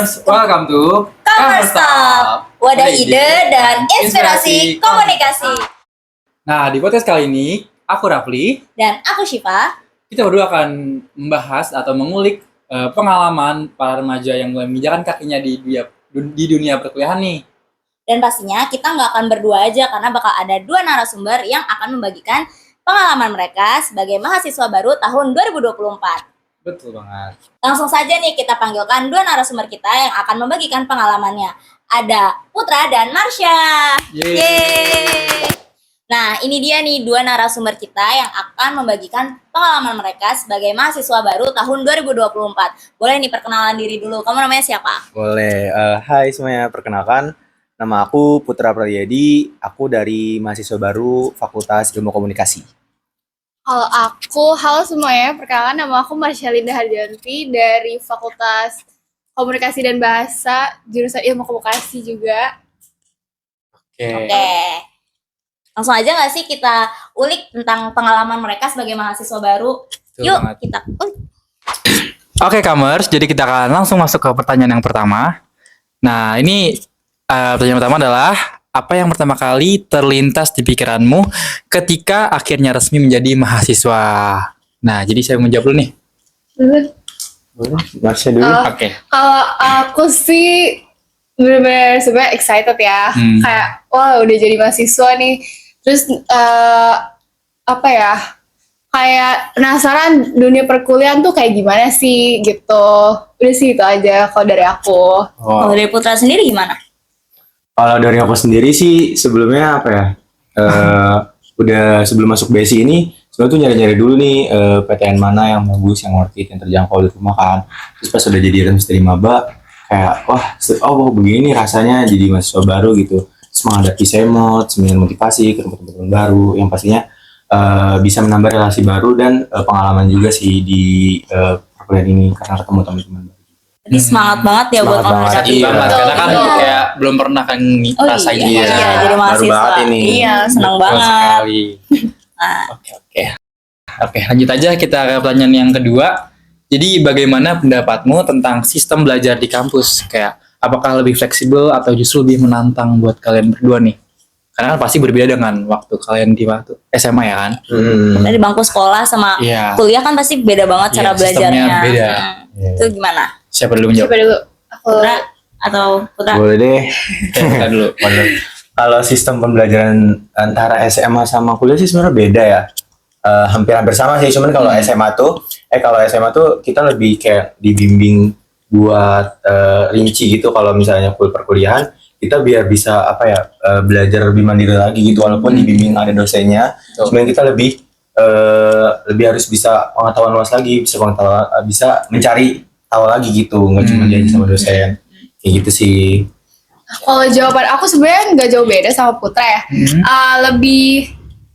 Commerce, welcome to Commerce Talk, wadah ide dan inspirasi komunikasi. Nah, di podcast kali ini, aku Rafli Dan aku Syifa. Kita berdua akan membahas atau mengulik pengalaman para remaja yang mulai menginjakan kakinya di dunia perkuliahan nih. Dan pastinya kita nggak akan berdua aja, karena bakal ada dua narasumber yang akan membagikan pengalaman mereka sebagai mahasiswa baru tahun 2024. Betul banget. Langsung saja nih kita panggilkan dua narasumber kita yang akan membagikan pengalamannya. Ada Putra dan Marsha. Yeay. Nah, ini dia nih dua narasumber kita yang akan membagikan pengalaman mereka sebagai mahasiswa baru tahun 2024. Boleh nih perkenalan diri dulu. Kamu namanya siapa? Boleh. Hai semuanya, perkenalkan. Nama aku Putra Pradyadi. Aku dari mahasiswa baru Fakultas Ilmu Komunikasi. Halo semuanya, perkenalkan nama aku Marsha Linda Harjanti dari Fakultas Komunikasi dan Bahasa, jurusan Ilmu Komunikasi juga. Oke. Langsung aja nggak sih kita ulik tentang pengalaman mereka sebagai mahasiswa baru? Betul Yuk, banget. kita ulik. Oke, Commerce, jadi kita akan langsung masuk ke pertanyaan yang pertama. Nah, ini pertanyaan pertama adalah, apa yang pertama kali terlintas di pikiranmu ketika akhirnya resmi menjadi mahasiswa? Nah, jadi saya menjawab dulu nih. Boleh, Marsha dulu. Oke. Kalau aku sih bener-bener sebenarnya excited ya, kayak wah udah jadi mahasiswa nih. Terus kayak penasaran dunia perkuliahan tuh kayak gimana sih gitu. Udah sih itu aja kalau dari aku. Kalau dari Putra sendiri gimana? Kalau dari aku sendiri sih sebelumnya udah sebelum masuk BSI ini sebenarnya tuh nyari-nyari dulu nih PTN mana yang bagus, yang worth it, yang terjangkau di rumah kan. Terus pas udah jadi resmi maba kayak wah begini rasanya jadi mahasiswa baru gitu. Terus menghadapi semot, seminar motivasi, ketemu teman-teman baru yang pastinya bisa menambah relasi baru dan pengalaman juga sih di perkuliahan ini karena ketemu teman-teman baru. Jadi semangat banget ya buat Semangat banget. menghadapi Iya, itu. karena kan kayak belum pernah kan rasain iya, gitu. jadi baru mahasiswa. banget ini. Iya, senang Betul banget. sekali. Nah, Oke, lanjut aja kita ke pertanyaan yang kedua. Jadi bagaimana pendapatmu tentang sistem belajar di kampus? Kayak apakah lebih fleksibel atau justru lebih menantang buat kalian berdua nih? Karena kan pasti berbeda dengan waktu kalian di waktu SMA ya kan? dari bangku sekolah sama Iya. kuliah kan pasti beda banget cara Iya, sistemnya belajarnya. beda. Itu gimana? Siapa dulu menjawab? Coba dulu. Putra atau Putra? Boleh deh. Kita dulu. Kalau sistem pembelajaran antara SMA sama kuliah sih sebenarnya beda ya. Hampir-hampir sama sih, cuman kalau SMA tuh kita lebih kayak dibimbing buat rinci gitu. Kalau misalnya perkuliahan kita biar bisa belajar lebih mandiri lagi gitu, walaupun dibimbing ada dosennya, cuman kita lebih harus bisa pengetahuan luas lagi, bisa mencari tahu lagi gitu, nggak cuma jadi sama dosen kayak gitu sih. Kalau jawaban aku sebenarnya nggak jauh beda sama Putra ya.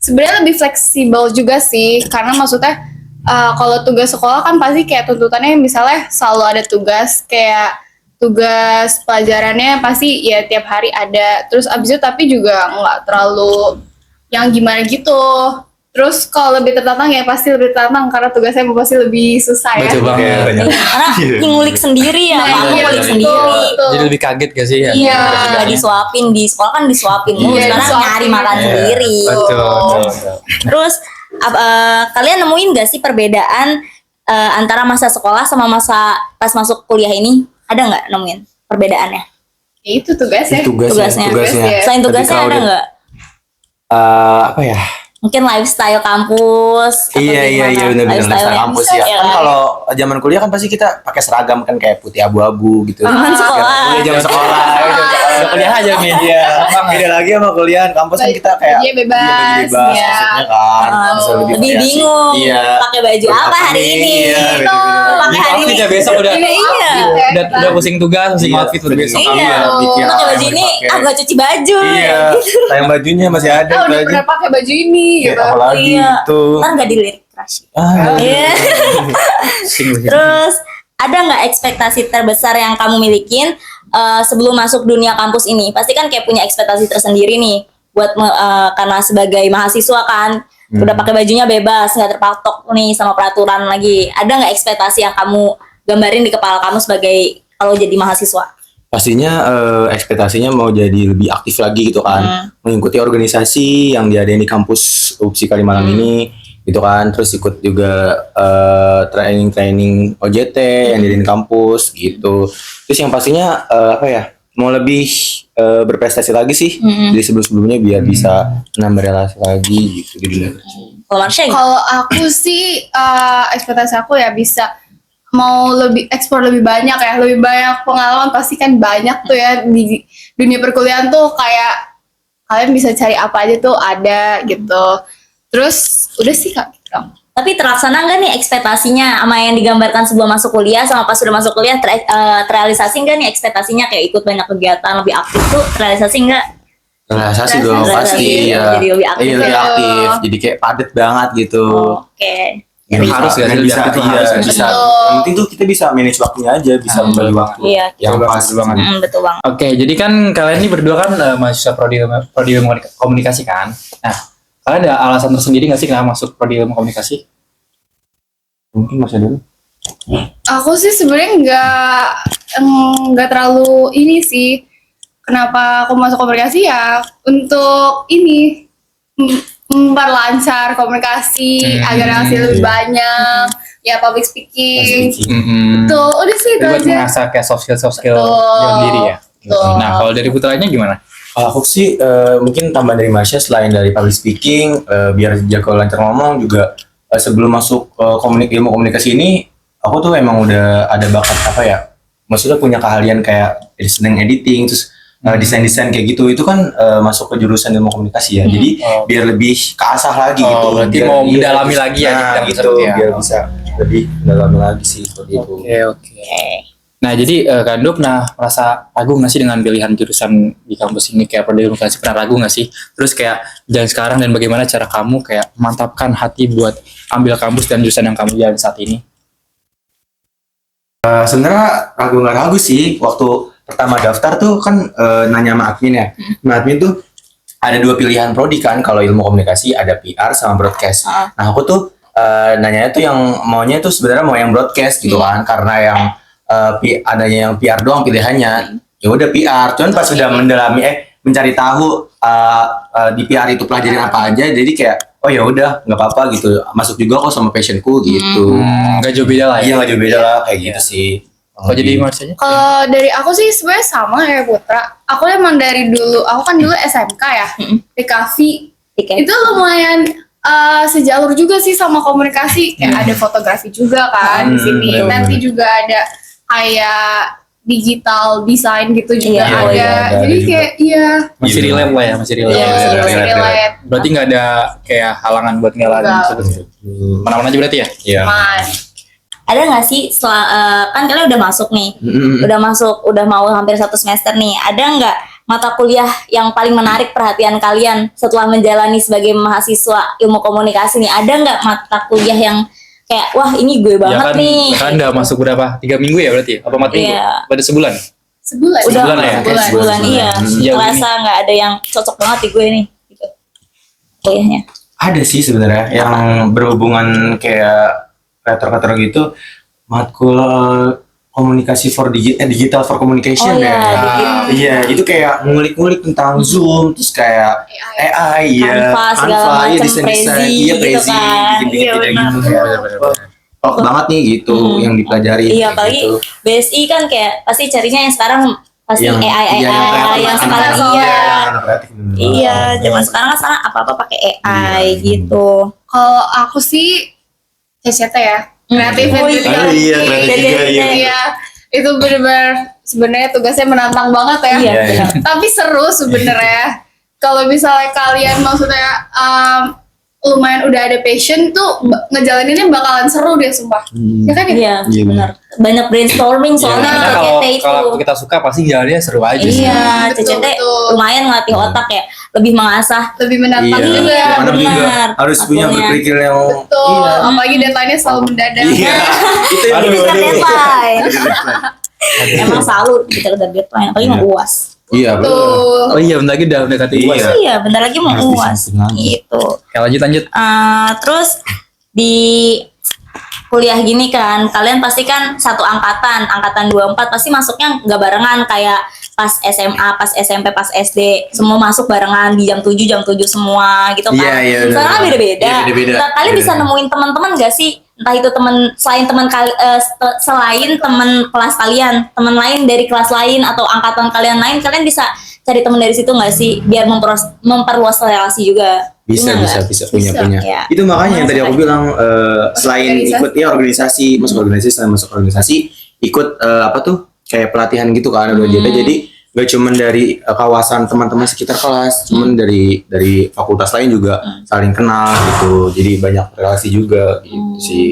Sebenarnya lebih fleksibel juga sih, karena maksudnya kalau tugas sekolah kan pasti kayak tuntutannya misalnya selalu ada tugas, kayak tugas pelajarannya pasti ya tiap hari ada. Terus abis itu tapi juga nggak terlalu yang gimana gitu. Terus kalau lebih tertantang ya pasti lebih tertantang karena tugasnya pasti lebih susah ya. Betul banget. Karena ngulik sendiri ya, Nah, kamu iya, ngulik betul, sendiri. betul. Jadi lebih kaget gak sih ya? Iya. Nggak disuapin, di sekolah kan disuapin mulu, Iya, sekarang disuapin. nyari makan Iya, sendiri. Betul. Terus kalian nemuin gak sih perbedaan antara masa sekolah sama masa pas masuk kuliah ini? Ada nggak nemuin perbedaannya? Ya, itu tugasnya. Tugasnya. Selain tugasnya ada nggak? Mungkin lifestyle kampus. atau Iya gimana? benar-benar Lifestyle lifestyle kampus ya. Iya Kan kan? kalau zaman kuliah kan pasti kita pakai seragam kan kayak putih abu-abu gitu. Zaman sekolah. Iya, zaman sekolah. Udah kuliah aja nih. Iya. Beda lagi sama kuliah kampus kan kita kayak Bajunya bebas, baju bebas ya. maksudnya kan. Bisa Lebih variasi. bingung. Iya. Pakai baju apa hari ini? Iya, Gitu. bener-bener. Pakai hari Outfit ini. ya besok udah. Iya. Udah pusing tugas, pusing Iya, outfit buat besok. Iya. Bikin Pakai apa baju yang ini mau dipakai. agak cuci baju. Iya. Sayang bajunya masih ada Oh, itu udah aja. pernah pakai baju ini Kayak gitu. apalagi Iya. gitu. Ntar nggak dilirik crush. Ah, Iya. Pusing. Terus ada nggak ekspektasi terbesar yang kamu milikin sebelum masuk dunia kampus ini? Pasti kan kayak punya ekspektasi tersendiri nih buat karena sebagai mahasiswa kan udah pakai bajunya bebas, nggak terpatok nih sama peraturan lagi. Ada nggak ekspektasi yang kamu gambarin di kepala kamu sebagai kalau jadi mahasiswa? Pastinya ekspektasinya mau jadi lebih aktif lagi gitu kan, mengikuti organisasi yang diadain di kampus UPSI Kalimalang ini gitu kan, terus ikut juga training OJT yang diadain di kampus gitu. Terus yang pastinya mau lebih berprestasi lagi sih dari sebelum-sebelumnya biar bisa nambah relasi lagi gitu di Kalau Marsha gimana? Kalau aku sih ekspektasi aku ya bisa mau lebih ekspor lebih banyak ya, lebih banyak pengalaman pasti kan banyak tuh ya di dunia perkuliahan tuh, kayak kalian bisa cari apa aja tuh ada gitu. Terus udah sih Kak gitu. Tapi terlaksana nggak nih ekspektasinya sama yang digambarkan sebelum masuk kuliah sama pas sudah masuk kuliah, terrealisasi nggak nih ekspektasinya, kayak ikut banyak kegiatan lebih aktif tuh terrealisasi nggak? relasi dong pasti ya. Jadi lebih aktif. Iya, lebih aktif, jadi kayak padat banget gitu. Oke. Jadi harus ya, dan lebih bisa, aktif tuh iya, harus ya. bisa. Yang penting tuh kita bisa manage waktunya aja, bisa membagi waktu Iya, yang betul pas banget. Betul banget. Oke, jadi kan kalian ini berdua kan mahasiswa prodi ilmu komunikasi kan. Nah, kalian ada alasan tersendiri nggak sih kenapa masuk prodi ilmu komunikasi? Mungkin masih dulu. Aku sih sebenarnya nggak terlalu ini sih. Kenapa aku masuk komunikasi ya untuk ini memperlancar komunikasi agar hasil lebih banyak, ya public speaking. Tuh, udah sih itu Buat aja. mengasah kayak soft skill Betul. dalam diri ya. Betul. Nah, kalau dari putranya gimana? Kalau aku sih mungkin tambahan dari Marsha selain dari public speaking, biar jago lancar ngomong juga sebelum masuk ilmu komunikasi ini, aku tuh emang udah ada bakat apa ya? Maksudnya punya keahlian kayak seneng editing, terus desain-desain kayak gitu. Itu kan masuk ke jurusan ilmu komunikasi ya. Jadi biar lebih keasah lagi gitu. Berarti Biar- mau iya, mendalami lagi ya di nah, bidang gitu, tersebut ya. biar bisa lebih mendalami lagi sih seperti itu. Oke. Nah, jadi Kak Ando pernah merasa ragu nggak sih dengan pilihan jurusan di kampus ini, kayak prodi ilmu komunikasi, pernah ragu nggak sih? Terus kayak jalan sekarang dan bagaimana cara kamu kayak memantapkan hati buat ambil kampus dan jurusan yang kamu jalan saat ini? Sebenarnya ragu nggak ragu sih, waktu pertama daftar tuh kan nanya sama admin ya. Sama admin tuh ada dua pilihan prodi kan, kalau ilmu komunikasi ada PR sama broadcast. Nah aku tuh nanyanya tuh yang maunya tuh sebenarnya mau yang broadcast gitu kan, karena yang adanya yang PR doang pilihannya. Ya udah PR, cuman pas sudah mendalami mencari tahu di PR itu pelajarin apa aja, jadi kayak oh ya udah nggak apa-apa gitu, masuk juga kok sama passionku gitu. Nggak jauh beda lah ya. Iya nggak jauh beda lah kayak gitu sih. Kok jadi Marsanya? Kalau dari aku sih sebenarnya sama ya Putra. Aku emang dari dulu, aku kan dulu SMK ya, di Kavi. Itu lumayan sejalur juga sih sama komunikasi. Kayak ada fotografi juga kan di sini. bener-bener. Nanti juga ada kayak digital design gitu juga Iya, ada. iya, ada Jadi juga. kayak iya. Masih relate lah ya, masih relate. Iya, iya, masih iya, relate. Berarti nggak ada kayak halangan buat ngelarin Enggak. sebetulnya. Mana-mana aja berarti ya? Iya. Mas. Ada nggak sih kan kalian udah masuk nih, udah mau hampir 1 semester nih. Ada nggak mata kuliah yang paling menarik perhatian kalian setelah menjalani sebagai mahasiswa ilmu komunikasi nih? Ada nggak mata kuliah yang kayak wah ini gue banget Ya kan, nih? kan udah masuk berapa? 3 minggu ya berarti? Apa 4 minggu? Iya. Pada sebulan? Sebulan. Udah sebulan ya? sebulan, iya. Sejauh Ngerasa nggak ada yang cocok banget di gue nih, gitu. Kuliahnya. Ada sih sebenarnya yang berhubungan kayak kreator-kreator gitu, matkul komunikasi for digital for communication Oh, ya. iya, Iya, itu kayak ngulik-ngulik tentang Zoom, terus kayak AI ya, Canva, segala macam, desain-desain, Prezi, iya gitu Prezi, kan. bikin-bikin Iya, kayak benar. gitu ya. Kok banget nih gitu yang dipelajari. Iya, kayak apalagi gitu. BSI kan kayak pasti carinya yang sekarang pasti Yang- AI, iya, yang kreatif, sekarang anak-anak, iya. anak kreatif, bener. Iya, zaman sekarang kan sekarang apa-apa pakai AI gitu. Kalau aku sih CCT ya, kreatif Oh, and iya. Oh, iya, kreatif juga, iya. Iya, itu benar-benar sebenarnya tugasnya menantang banget ya. Iya, Iya, benar. Tapi seru sebenarnya. Kalau misalnya kalian maksudnya lumayan udah ada passion tuh ngejalaninnya bakalan seru deh sumpah. Ya kan ya? Iya, Iya, benar. Banyak brainstorming soalnya Karena CCT kalau itu. kita suka pasti jalannya seru aja sih. Iya, Betul, CCT betul. lumayan ngelatih otak ya, lebih mengasah. Lebih menantang Iya, juga. mana juga benar. harus punya Maksudnya. berpikir yang Betul, apalagi deadline-nya selalu mendadak. Iya, itu yang Aduh, Bisa aduh. deadline. Emang selalu kita udah deadline, apalagi mau UAS. Iya, betul. Tuh. Oh iya, bentar lagi udah mendekati Iya. UAS. Iya, bentar lagi mau Harus UAS. disiapin lagi. Gitu. Oke, lanjut. Terus di kuliah gini kan, kalian pasti kan satu angkatan 24 pasti masuknya nggak barengan kayak pas SMA, pas SMP, pas SD, semua masuk barengan di jam 7 semua gitu kan. Iya, Soalnya kan beda-beda. Iya, beda-beda. Nah, kalian bisa nemuin teman-teman gak sih? Entah itu teman selain teman kelas kalian, teman lain dari kelas lain atau angkatan kalian lain, kalian bisa cari teman dari situ nggak sih? Biar memperluas relasi juga. Bisa punya. Ya. Itu makanya yang tadi aku bilang selain Organisasi. ikut ya organisasi, masuk organisasi ikut apa tuh kayak pelatihan gitu kan udah jadi gak cuman dari kawasan teman-teman sekitar kelas, cuman dari fakultas lain juga saling kenal gitu. Jadi banyak relasi juga gitu sih.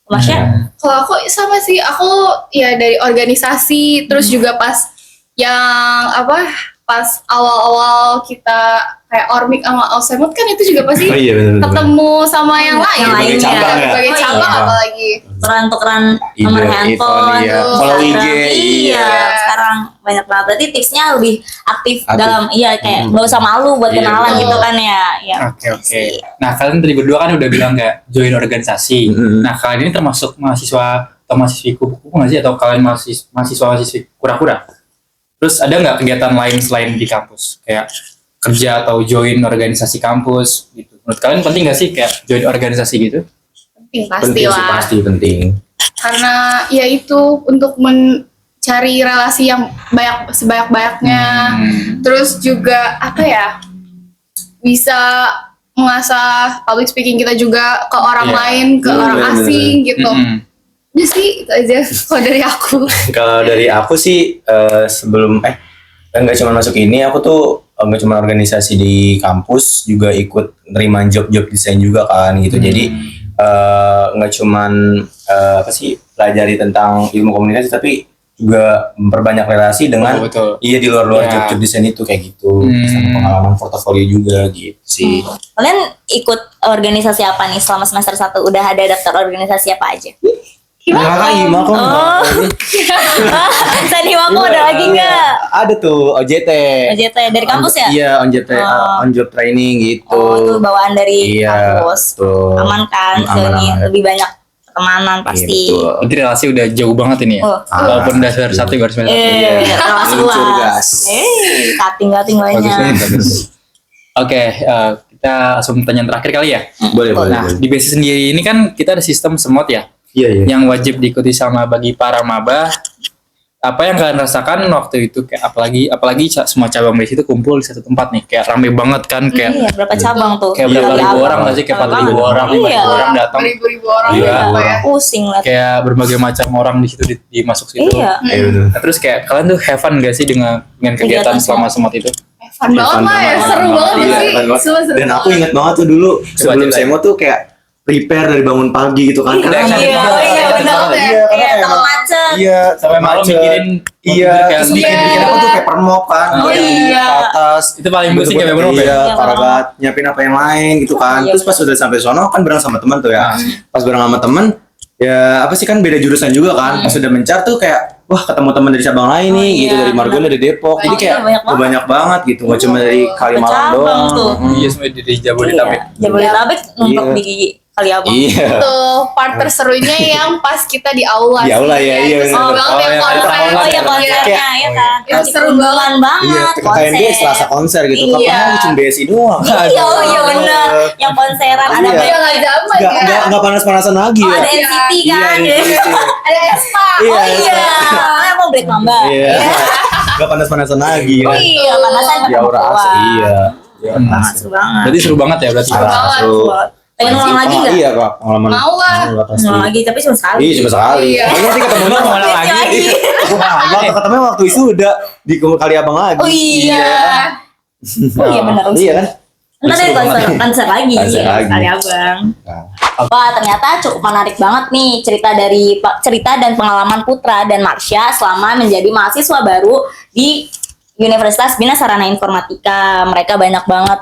Masya? Kalau aku sama sih, aku ya dari organisasi, terus juga pas yang pas awal-awal kita kayak Ormik sama Alsemut kan itu juga pasti Oh iya benar. ketemu sama yang lain. Yang lain Berbagai cabang ya. Berbagai Oh, cabang iya. apalagi. Tukeran Ide, nomor iPhone, handphone, iya. terus Follow IG, Instagram. iya. Sekarang banyak banget. Berarti tipsnya lebih aktif Aktif. dalam, kayak gak usah malu buat Iya, kenalan betul. gitu kan ya. Ya. Oke. Nah, kalian tadi berdua kan udah bilang kayak join organisasi. Mm-mm. Nah, kalian ini termasuk mahasiswa atau mahasiswi kupu-kupu nggak sih? Atau kalian mahasiswa-mahasiswi kura-kura? Terus ada nggak kegiatan lain selain di kampus? Kayak kerja atau join organisasi kampus gitu. Menurut kalian penting nggak sih kayak join organisasi gitu? Penting Penting sih, pastilah. pasti penting. Karena ya itu untuk mencari relasi yang sebanyak-banyaknya. Terus juga bisa mengasah public speaking kita juga ke orang Iya. lain, ke Bener, orang bener, asing gitu. Mm-mm. Udah sih itu aja kalau dari aku. Kalau dari aku sih sebelum nggak cuma masuk ini, aku tuh nggak cuma organisasi di kampus, juga ikut nerima job-job desain juga kan gitu. Jadi nggak cuman pelajari tentang ilmu komunikasi, tapi juga memperbanyak relasi dengan Oh, betul. iya di luar-luar Ya. job-job desain itu kayak gitu. Sama pengalaman portofolio juga gitu sih. Kalian ikut organisasi apa nih selama semester 1? Udah ada daftar organisasi apa aja? Kakak Ima kok Oh. Saniwaku ada lagi nggak? Ada tuh OJT. OJT dari kampus ya? Iya, OJT on job training gitu. Oh, itu bawaan dari Iya, kampus. betul. Aman kan? Aman, Sejauh ini aman. lebih banyak pertemanan pasti. Iya, betul. Berarti relasi udah jauh banget ini ya. Oh. Walaupun udah semester 1 baru semester 1. Relasi Luncur, luas. gas. Cutting Bagus, banyak. bagus. Oke, kita langsung pertanyaan terakhir kali ya. Boleh, boleh. Nah, di BSI sendiri ini kan kita ada sistem semot ya, Iya, iya. yang wajib diikuti sama bagi para maba. Apa yang kalian rasakan waktu itu, kayak apalagi semua cabang BSI itu kumpul di satu tempat nih, kayak rame banget kan, kayak Iya, berapa cabang tuh? kayak berapa Kali ribu apa? orang nggak sih, kayak Rame 4.000 banget. orang, 5.000 Iya. orang datang, Beribu-ribu orang Iya. gitu apa ya. Pusing lah. kayak berbagai macam orang di situ dimasuk situ. Iya. Iya, betul. Nah, terus kayak kalian tuh have fun gak sih dengan kegiatan Kegiatan selama semot itu? Fun banget Fun lah ya, banget. seru banget Iya, sih. fun banget. Semua seru Dan aku banget. ingat banget tuh dulu sebelum coba. semo tuh kayak prepare dari bangun pagi gitu kan. Iya, Karena iya, emang- iya, benar. Iya, karena Iya, emang- takut macet. Iya, Sampai malam macet. mikirin Iya, kayak terus Iya. bikin apa tuh paper mop kan. Oh, iya. Ke atas. Itu paling pusing kayak paper mop ya? Iya, Iya, parah paper banget. Nyiapin apa yang lain gitu kan. Iya, Terus pas udah sampai sono kan bareng sama teman tuh ya. Pas bareng sama teman ya apa sih kan beda jurusan juga kan. Pas udah mencar tuh kayak wah ketemu teman dari cabang lain nih Oh, gitu, iya. dari Margonda, dari Depok. Jadi Banyak, kayak banyak banget. banyak banget gitu. Gak cuma dari Kalimalang Bercabang doang. tuh. Iya, semua di Jabodetabek. Iya. Jabodetabek numpuk Iya. di Kaliabang. Iya. Tuh part terserunya yang pas kita di aula. Di aula, sih. ya, iya, Itu seru bener. banget Oh, yang yang ada konser. konser. Oh iya konsernya Kayak- ya kan. Itu Masih seru kumpulan banget Iya, KKMB selasa konser gitu. Iya. Kapan cuma BSI doang. Iya, oh iya bener. Yang konseran ada Iya. Iya nggak zaman ya. Nggak panas-panasan lagi Oh, ya. ada NCT Iya, kan. iya, iya. Ada Espa. Iya, Oh iya. Ah, mau break mamba. Iya. Nggak panas-panasan lagi. Oh kan. iya, panasan Di aura asli. Iya. Iya, Banget, seru banget. Berarti seru banget ya berarti. Parah, banget. seru. Pengen ulang lagi nggak? Iya, Kak. Pengalaman. Mau lah. Pasti. Ulang lagi, tapi cuma sekali. Iya, cuma sekali. Iya. Makanya nanti ketemunya Mau ulang Lagi. lagi. Waktu ketemunya waktu itu udah di kali abang lagi. Oh iya. Oh iya benar. Iya kan? Ntar ada konser lagi. Konser lagi. Kali abang. Nah. Wah ternyata cukup menarik banget nih cerita dan pengalaman Putra dan Marsha selama menjadi mahasiswa baru di Universitas Bina Sarana Informatika. Mereka banyak banget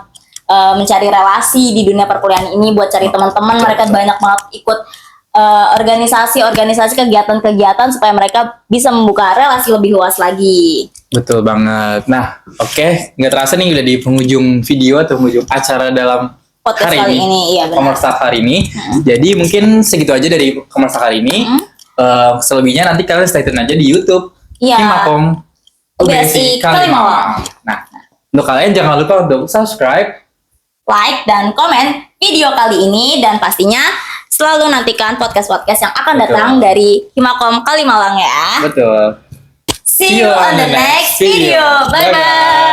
mencari relasi di dunia perkuliahan ini buat cari teman-teman. Mereka banyak banget ikut organisasi-organisasi, kegiatan-kegiatan supaya mereka bisa membuka relasi lebih luas lagi. Betul banget. Nah, oke, nggak terasa nih udah di penghujung video atau penghujung acara dalam podcast kali ini. Iya benar. Komersak hari ini. Jadi mungkin segitu aja dari komersak hari ini. Selebihnya nanti kalian stay tune aja di YouTube. Iya. Himakom UBSI Kalimalang. Nah, untuk kalian jangan lupa untuk subscribe, like dan komen video kali ini, dan pastinya selalu nantikan podcast-podcast yang akan datang dari Himakom Kalimalang ya. betul. See you on the next video. Bye bye.